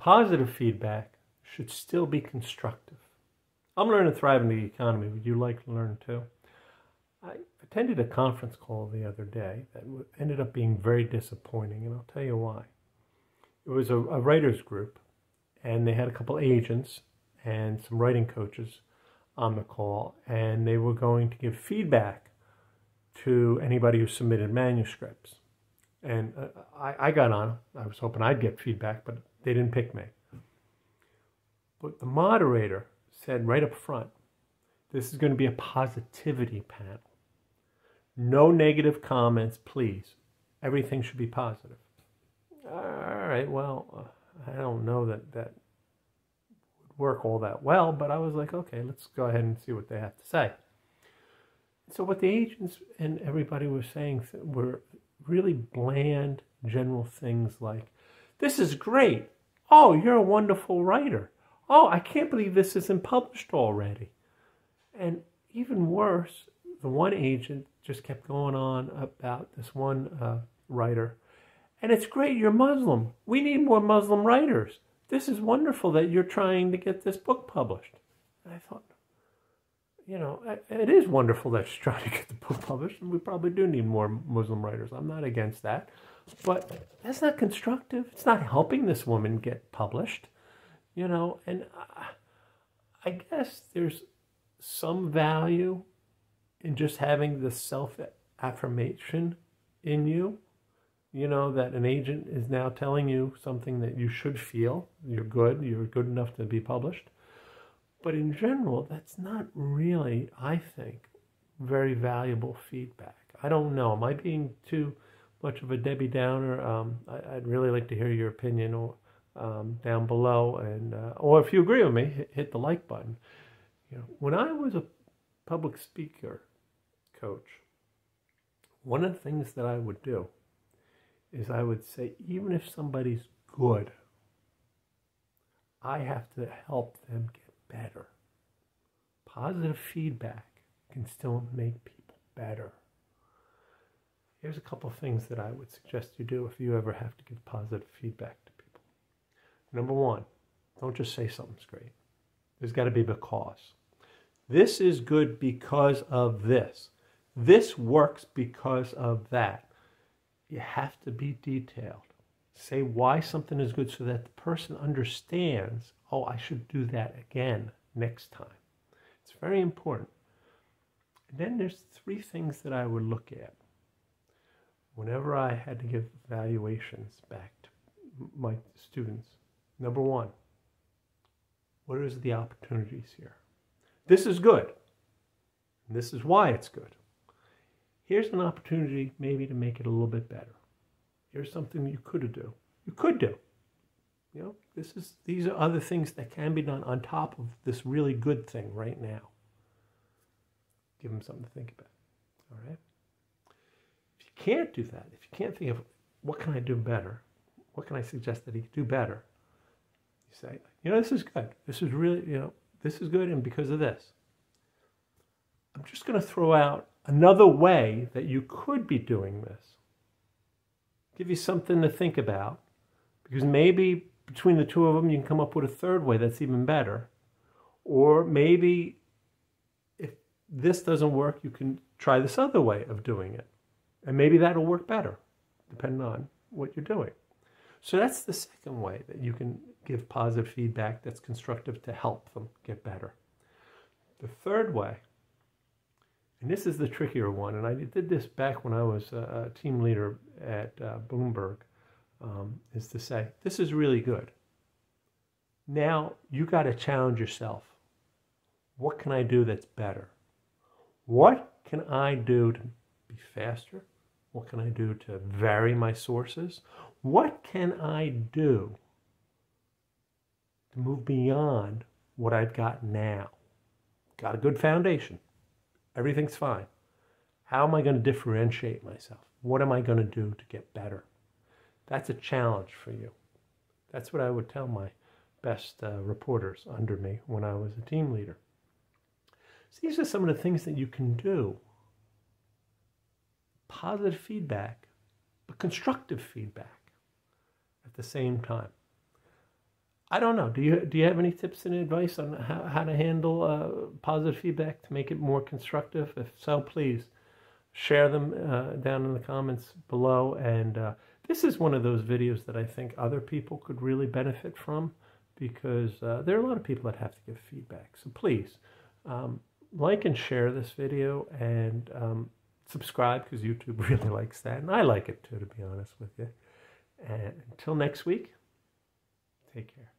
Positive feedback should still be constructive. I'm learning to thrive in the economy. Would you like to learn too? I attended a conference call the other day that ended up being very disappointing, and I'll tell you why. It was a writer's group, and they had a couple agents and some writing coaches on the call, and they were going to give feedback to anybody who submitted manuscripts. And I got on. I was hoping I'd get feedback, but they didn't pick me. But the moderator said right up front, this is going to be a positivity panel. No negative comments, please. Everything should be positive. All right, well, I don't know that would work all that well, but I was like, okay, let's go ahead and see what they have to say. So what the agents and everybody was saying were really bland, general things like, this is great. Oh, you're a wonderful writer. Oh, I can't believe this isn't published already. And even worse, the one agent just kept going on about this one writer. And it's great, you're Muslim. We need more Muslim writers. This is wonderful that you're trying to get this book published. And I thought, you know, it is wonderful that she's trying to get the book published, and we probably do need more Muslim writers. I'm not against that. But that's not constructive. It's not helping this woman get published, you know. And I guess there's some value in just having the self-affirmation in you, you know, that an agent is now telling you something that you should feel. You're good enough to be published. But in general, that's not really, I think, very valuable feedback. I don't know. Am I being too much of a Debbie Downer? I'd really like to hear your opinion down below. And or if you agree with me, hit the like button. You know, when I was a public speaker coach, one of the things that I would do is I would say, even if somebody's good, I have to help them get better. Positive feedback can still make people better. Here's a couple of things that I would suggest you do if you ever have to give positive feedback to people. Number one, don't just say something's great. There's got to be because. This is good because of this. This works because of that. You have to be detailed. Say why something is good so that the person understands, oh, I should do that again next time. It's very important. And then there's three things that I would look at whenever I had to give evaluations back to my students. Number one, what is the opportunities here? This is good. And this is why it's good. Here's an opportunity maybe to make it a little bit better. Here's something you could do. You could do. You know, these are other things that can be done on top of this really good thing right now. Give them something to think about. All right? If you can't do that, if you can't think of what can I do better, what can I suggest that he could do better, you say, you know, this is good. This is really, you know, this is good, and because of this. I'm just going to throw out another way that you could be doing this. Give you something to think about, because maybe between the two of them you can come up with a third way that's even better. Or maybe if this doesn't work, you can try this other way of doing it. And maybe that'll work better, depending on what you're doing. So that's the second way that you can give positive feedback that's constructive to help them get better. The third way, and this is the trickier one, and I did this back when I was a team leader at Bloomberg, is to say, this is really good. Now you got to challenge yourself. What can I do that's better? What can I do to be faster? What can I do to vary my sources? What can I do to move beyond what I've got now? Got a good foundation. Everything's fine. How am I going to differentiate myself? What am I going to do to get better? That's a challenge for you. That's what I would tell my best reporters under me when I was a team leader. So these are some of the things that you can do. Positive feedback, but constructive feedback at the same time. I don't know. Do you have any tips and advice on how to handle positive feedback to make it more constructive? If so, please share them down in the comments below. And this is one of those videos that I think other people could really benefit from, because there are a lot of people that have to give feedback. So please like and share this video, and subscribe, because YouTube really likes that, and I like it too, to be honest with you. And until next week, take care.